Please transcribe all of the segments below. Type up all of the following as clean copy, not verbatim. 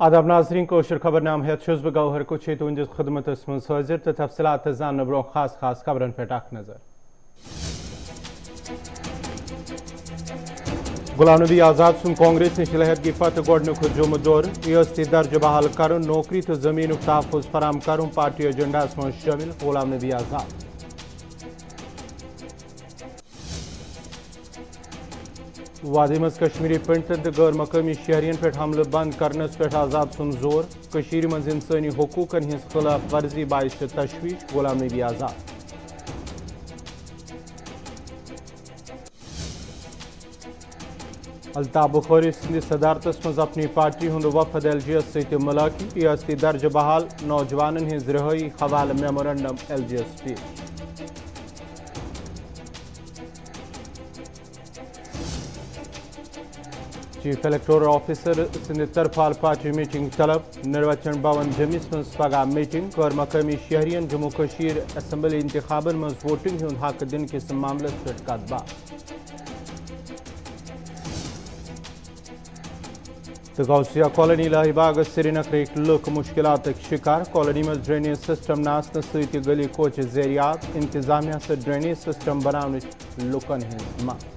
آداب ناظرین کوشر خبر نام ہے چھس بہ گوہر کچھ تہندس خدمتس من حاضر تو تفصیلات زان برو خاص خبرن پہ اخ نظر غلام نبی آزاد سن کانگریس نش لہرگی پتہ گۄڈنیُک جمعہ دور ریاستی درجہ بحال کرن نوکری تو زمین تحفظ فراہم کرن پارٹی ایجنڈاس من شامل غلام نبی آزاد وادی مز کشمیری پنڈتن تو غیر مقامی شہرین پہ حملہ بند کرنس پہ آزاد سن زور کشیر مز انسانی حقوقن ہز خلاف ورزی باعث تشویش غلام نبی آزاد الطاف بخاری سند صدارتس مز اپنی پارٹی ہند وفد ایل جی ایس ست ملاقی ریاستی درجہ بحال نوجوانن ہز رہائی حوالہ میمورنڈم ایل جی ایس پیش چیف الیکٹورل آفیسر سند طرف پارٹی میٹنگ طلب نروچن بھون جمس مز پگہ میٹنگ غیر مقامی شہرین جموں کشیر اسمبلی انتخابن مز ووٹنگ ہند حق دن کس معاملس پہ کت بات تو غوثیہ کالونی لاہی باغ سری نگر لوک مشکلات شکار کالونی مز ڈرینیج سسٹم ناسن ست گلی کوچ زیریات انتظامیہ سے ڈرینیج سسٹم بناون لکن ہز مانگ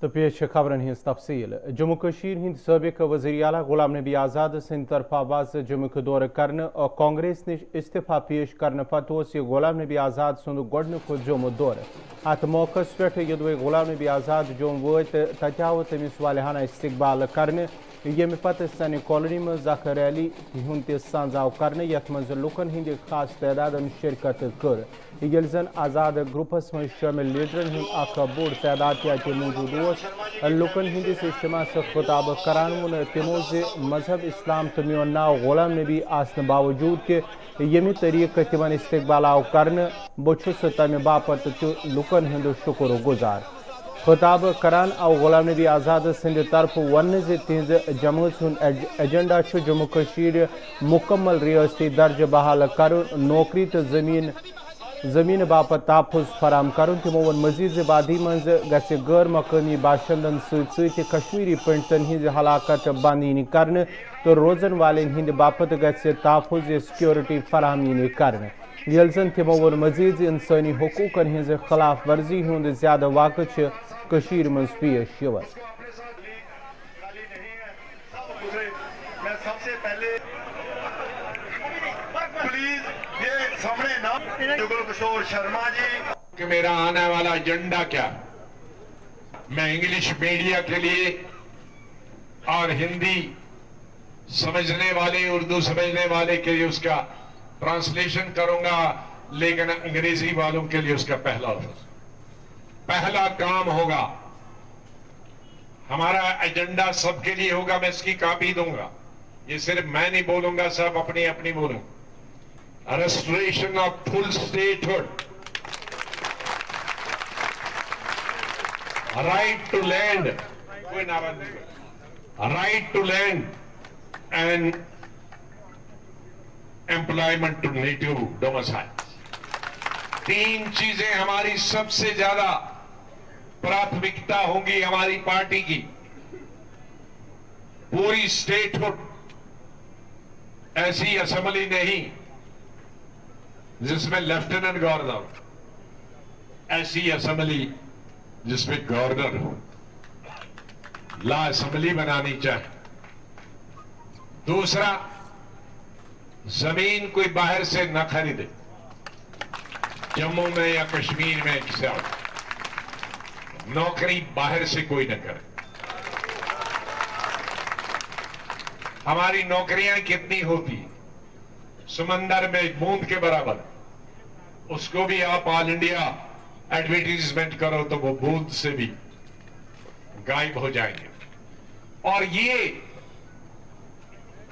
تو پیش خبرن ہز تفصیل جموں کشیر ہند سابق وزیر اعلیٰ غلام نبی آزاد سند طرف آواز جمع دور کرنے اور کانگریس نش استعفی پیش کرنے پتہ یہ غلام نبی آزاد سند گۄڈنیُک جمعہ دور ات موقع پہ یدوے غلام نبی آزاد جوم وات تتہ آو تمس والہانہ استقبال کرنے یمہ پتہ سنہ کالونی مز اخ ریلی ہند تہ سانز آو کرنے یتھ مز لکن ہند خاص تعداد شرکت کر یل زن آزاد گروپس مز شامل لیڈرن ہند اخ بوڑ تعداد تہ موجود لکن ہندس اجتماع سے خطاب کران ون تمو مذہب اسلام تو میون ناو غلام نبی آسن باوجود کہ یمہ طریقہ تمن استقبال آو کرنے بچس تمہ باپت لکن ہند شکر گزار خطاب کران آو غلام نبی آزاد سند طرف ون تہذ جماعت ہند ایجنڈا جموں کشیر مکمل ریاستی درجہ بحال کرن نوکری تو زمین باپت تحفظ فراہم کرن تمو ون مزید وادی مز گژھِ غیر مقامی باشندن ست کشمیری پنڈتن ہز ہلاکت بند ین کرنے تو روزن والن ہند باپت گژھِ تحفظ سیکورٹی فراہم ین کرنے یل زن تمو ون مزید انسانی حقوقن ہز خلاف ورزی ہند زیادہ واقع کشیر مز پیش یوان کہ میرا آنے والا ایجنڈا کیا میں انگلش میڈیا کے لیے اور ہندی سمجھنے والے اردو سمجھنے والے کے لیے اس کا ٹرانسلیشن کروں گا لیکن انگریزی والوں کے لیے اس کا پہلا کام ہوگا ہمارا ایجنڈا سب کے لیے ہوگا میں اس کی کاپی دوں گا یہ صرف میں نہیں بولوں گا سب اپنی اپنی بولوں restoration of full statehood right to land and employment to native domiciles تین چیزیں ہماری سب سے زیادہ پراتھمکتا ہوں گی ہماری پارٹی کی پوری اسٹیٹ ہوڈ ایسی اسمبلی نہیں جس میں لیفٹیننٹ گورنر ایسی اسمبلی جس میں گورنر ہو لا اسمبلی بنانی چاہے دوسرا زمین کوئی باہر سے نہ خریدے جموں میں یا کشمیر میں کسی اور نوکری باہر سے کوئی نہ کرے ہماری نوکریاں کتنی ہوتی سمندر میں ایک بوند کے برابر اس کو بھی آپ آل انڈیا ایڈورٹیزمنٹ کرو تو وہ بوند سے بھی غائب ہو جائیں گے اور یہ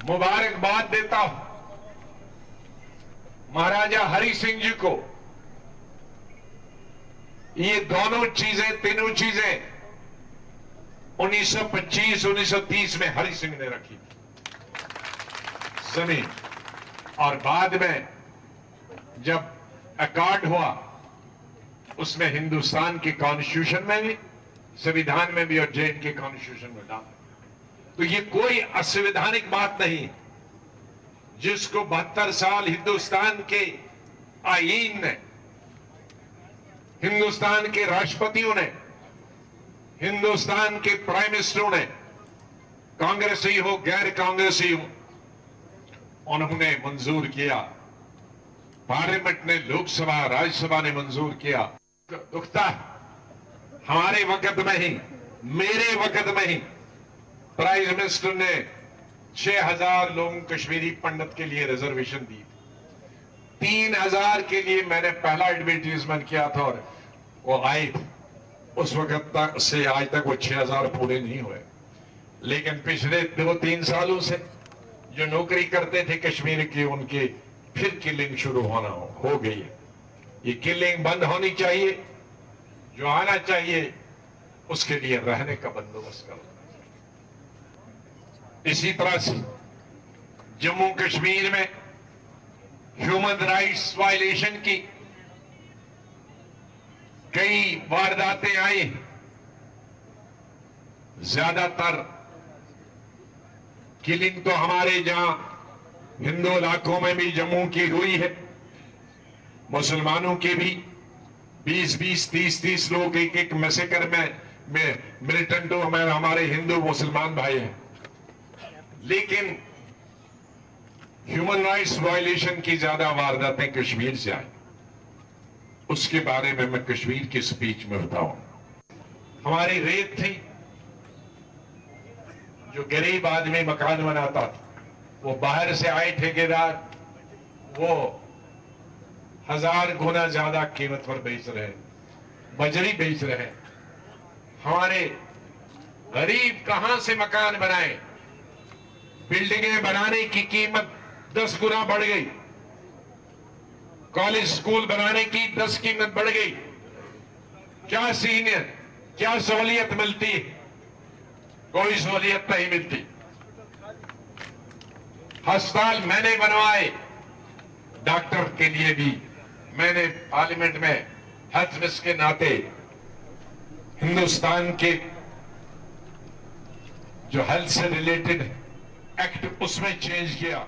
مبارکباد دیتا ہوں مہاراجا ہری سنگھ جی کو یہ دونوں چیزیں تینوں چیزیں 1925 1930 میں ہری سنگھ نے رکھی زمین اور بعد میں جب ایکارڈ ہوا उसमें हिंदुस्तान के कॉन्स्टिट्यूशन में भी, संविधान में भी और जेएन के कॉन्स्टिट्यूशन में डाला। तो ये कोई असंवैधानिक बात नहीं, जिसको 72 साल हिंदुस्तान के आईन ने, हिंदुस्तान के राष्ट्रपतियों ने, हिंदुस्तान के प्राइम मिनिस्टरों ने, कांग्रेसी हो गैर कांग्रेसी हो, उन्होंने मंजूर किया। पार्लियामेंट ने, लोकसभा राज्यसभा ने मंजूर किया। दुखता हमारे वक्त में ही, मेरे वक्त में ही प्राइम मिनिस्टर ने 6000 लोगों कश्मीरी पंडित के लिए रिजर्वेशन दी। 3000 के लिए मैंने पहला एडवर्टीजमेंट किया था और वो आए थे। उस वक्त तक से आज तक वो 6000 पूरे नहीं हुए। लेकिन पिछले 2-3 सालों से जो नौकरी करते थे कश्मीर की, उनकी फिर किलिंग शुरू हो गई है। ये किलिंग बंद होनी चाहिए। जो आना चाहिए उसके लिए रहने का बंदोबस्त करो। इसी तरह से जम्मू कश्मीर में ह्यूमन राइट्स वायलेशन की कई वारदातें आई। ज्यादातर किलिंग तो हमारे जहां हिंदू इलाकों में भी जम्मू की हुई है। मुसलमानों के भी 20-20, 30-30 लोग एक मैसेकर में मिलिटेंट हमारे हिंदू मुसलमान भाई हैं। लेकिन ह्यूमन राइट्स वायलेशन की ज्यादा वारदातें कश्मीर से आई। उसके बारे में मैं कश्मीर की स्पीच में बताऊं। हमारी रेत थी, जो गरीब आदमी मकान बनाता था, वो बाहर से आए ठेकेदार वो 1000 गुना ज्यादा कीमत पर बेच रहे, बजरी बेच रहे। हमारे गरीब कहां से मकान बनाए? बिल्डिंगें बनाने की कीमत 10 गुना बढ़ गई। कॉलेज स्कूल बनाने की 10 कीमत बढ़ गई। क्या सीनियर, क्या सहूलियत मिलती है? कोई सहूलियत नहीं मिलती। अस्पताल मैंने बनवाए, डॉक्टर के लिए भी मैंने पार्लियामेंट में हेल्थ मिनिस्टर के नाते हिंदुस्तान के जो हेल्थ से रिलेटेड एक्ट उसमें चेंज किया।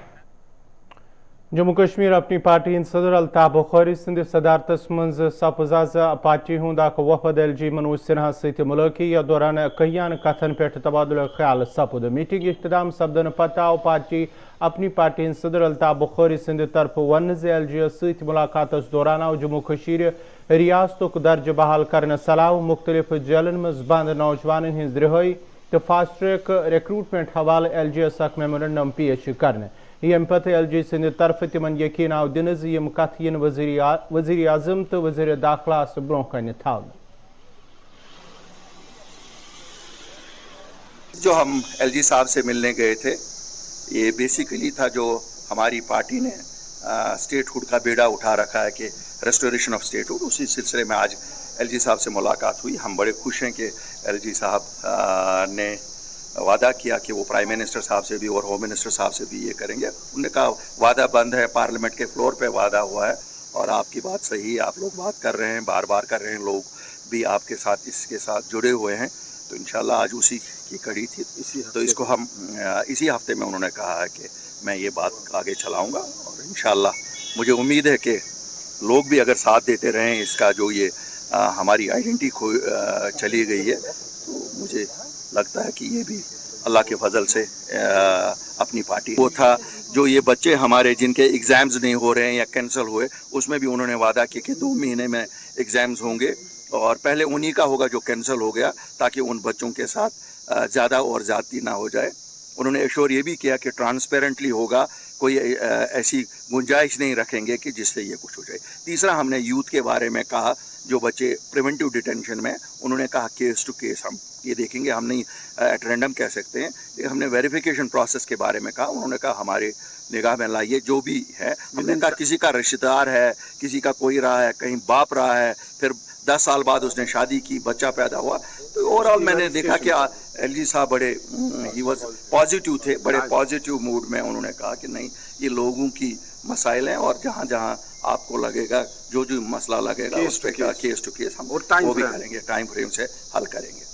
जम्मू कश्मीर अपनी पार्टी हिंद सदर अल्ताफ बुखारी सिंध सदारतस मज सपज आज पार्टी हुंद वफद एलजी मनोज सिन्हा सत मुलाकी या दौरान कहियान कथन पे तबादुल ख्याल सपुद। मीटिंग इख्तिताम सपदन पत आव पार्टी अपनी पार्टी हिंद सदर अल्ताफ बुखारी सिंध तरफ वन एलजी सत मुलाकात दौरान आव जम्मू कश्मीर रियासतुक दर्ज बहाल करने सलाह, मुख्तलिफ जेलन मज बंद नौजवान हिंद रिहाई तो फास्ट ट्रैक रिक्रूटमेंट हवाले एलजी अक मेमोरेंडम पेश करने। यम पत एलजी सिंध तरफ तिमन यकीन आव दिन यम कथ इन वजीर आजम तो वजीर दाखिला ब्रोह कन थावन। जो हम एलजी साहब से मिलने गए थे, ये बेसिकली था जो हमारी पार्टी ने स्टेटहुड का बेड़ा उठा रखा है कि रेस्टोरेशन ऑफ स्टेटहुड, उसी सिलसिले में आज एलजी साहब से मुलाकात हुई। हम बड़े खुश हैं कि एलजी साहब ने वादा किया कि वो प्राइम मिनिस्टर साहब से भी और होम मिनिस्टर साहब से भी ये करेंगे। उन्होंने कहा वादा बंद है, पार्लियामेंट के फ्लोर पे वादा हुआ है और आपकी बात सही है, आप लोग बात कर रहे हैं, बार बार कर रहे हैं, लोग भी आपके साथ इसके साथ जुड़े हुए हैं। तो इंशाल्लाह आज उसी की कड़ी थी, तो इसको हम इसी हफ्ते में उन्होंने कहा है कि मैं ये बात आगे चलाऊँगा और इंशाल्लाह मुझे उम्मीद है कि लोग भी अगर साथ देते रहें, इसका जो ये हमारी आइडेंटिटी चली गई है, तो मुझे लगता है कि ये भी अल्लाह के फजल से अपनी पार्टी वो था। जो ये बच्चे हमारे जिनके एग्ज़ाम्स नहीं हो रहे हैं या कैंसिल हुए, उसमें भी उन्होंने वादा किया कि 2 महीने में एग्ज़ाम्स होंगे और पहले उन्हीं का होगा जो कैंसिल हो गया, ताकि उन बच्चों के साथ ज़्यादा और ज़्यादती ना हो जाए। उन्होंने एश्योर ये भी किया कि ट्रांसपेरेंटली होगा, कोई ऐसी गुंजाइश नहीं रखेंगे कि जिससे ये कुछ हो जाए। तीसरा, हमने यूथ के बारे में कहा, जो बच्चे प्रिवेंटिव डिटेंशन में, उन्होंने कहा केस टू केस हम ये देखेंगे, हम नहीं एट रैंडम कह सकते हैं, लेकिन हमने वेरिफिकेशन प्रोसेस के बारे में कहा। उन्होंने कहा हमारे निगाह में लाइए जो भी है। हमने कहा किसी का रिश्तेदार है, किसी का कोई रहा है, कहीं बाप रहा है, फिर 10 साल बाद उसने शादी की, बच्चा पैदा हुआ, तो ओवरऑल मैंने देखा कि एलजी साहब बड़े ही वॉज पॉजिटिव थे, बड़े पॉजिटिव मूड में। उन्होंने कहा कि नहीं, ये लोगों की मसाइल हैं और जहाँ जहाँ आपको लगेगा जो मसला लगेगा उस पे केस टू केस हम वो भी करेंगे, टाइम फ्रेम से हल करेंगे।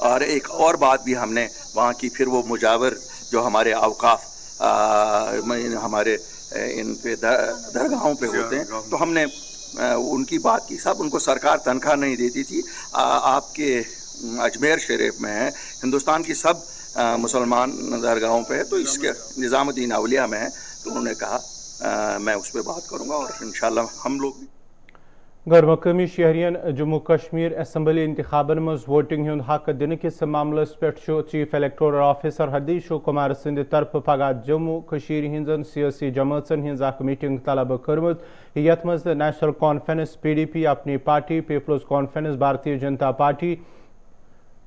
और एक और बात भी हमने वहाँ की, फिर वो मुजावर जो हमारे अवकाफ हमारे इन पे दरगाहों पे होते हैं, तो हमने उनकी बात की। सब उनको सरकार तनख्वाह नहीं देती थी। आपके अजमेर शरीफ में है, हिंदुस्तान की सब मुसलमान दरगाहों पे है, तो इसके निज़ामुद्दीन अवलिया में है, तो उन्होंने कहा मैं उस पर बात करूँगा और इंशाल्लाह हम लोग भी। غیر مقامی شہرین جموں کشمیر اسمبلی انتخابن مز ووٹنگ ہند حق دن کس معاملس پہ chief electoral officer Hirdesh Kumar سند طرف پگہ جموں کشیر ہندن سیاسی جماعتن ہز اخ میٹنگ طلب کرمت یت مز نیشنل کانفرنس PDP اپنی پارٹی، پیپلز کانفرنس بھارتی جنتا پارٹی،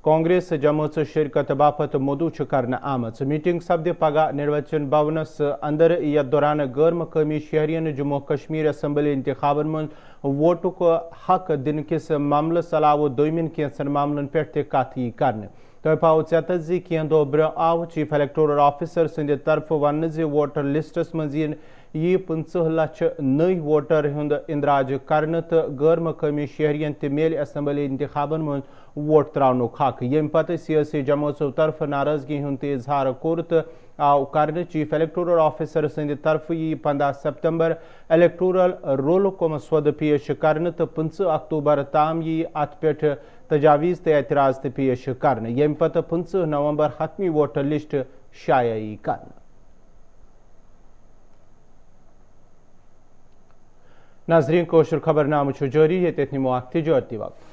کانگریس جماعت شرکت باپت مدعو کرنا آمت۔ میٹنگ سپد پگہ نروچن بھونس اندر، یتھ دوران غیر مقامی شہرین جموں کشمیر اسمبلی انتخابن من ووٹک حق دن کس معاملس علاوہ دویمن کینسن معاملن پہ تہ کت کرنے۔ تہ پاو ژیت زِ کینٛہہ دۄہ برٛونٛہہ آو چیف الیکٹورل آفیسر سٕنٛدِ طرفہٕ وننہٕ زِ ووٹر لسٹس منٛز یی 50 لچھ نٔوۍ ووٹر ہُنٛد اندراج کرنہٕ تہٕ غیر مقامی شہرین تہِ میلہِ اسمبلی انتخابن منٛز ووٹ تراونُک حق۔ ییٚمہِ پتہٕ سیاسی جماعژو طرفہٕ ناراضگی ہُنٛد تہِ اظہار کوٚر تہٕ آو کرنہٕ چیف الیکٹورل آفیسر سٕنٛدِ طرفہٕ یی 15 سپتمبر الیکٹورل رولُک مسودٕ پیش کرنہٕ تہٕ 25 اکتوبر تام یی اتھ پٮ۪ٹھ تجاویز تہٕ اعتراض تہِ پیش کرنہٕ، ییٚمہِ پتہٕ 25 نومبر حتمی ووٹر لسٹ شایع یی کرنہٕ۔ ناظرین، کٲشُر خبر نامہ چھُ جٲری، ییٚتٮ۪تھ نِمو اکھ تجٲرتی وقت۔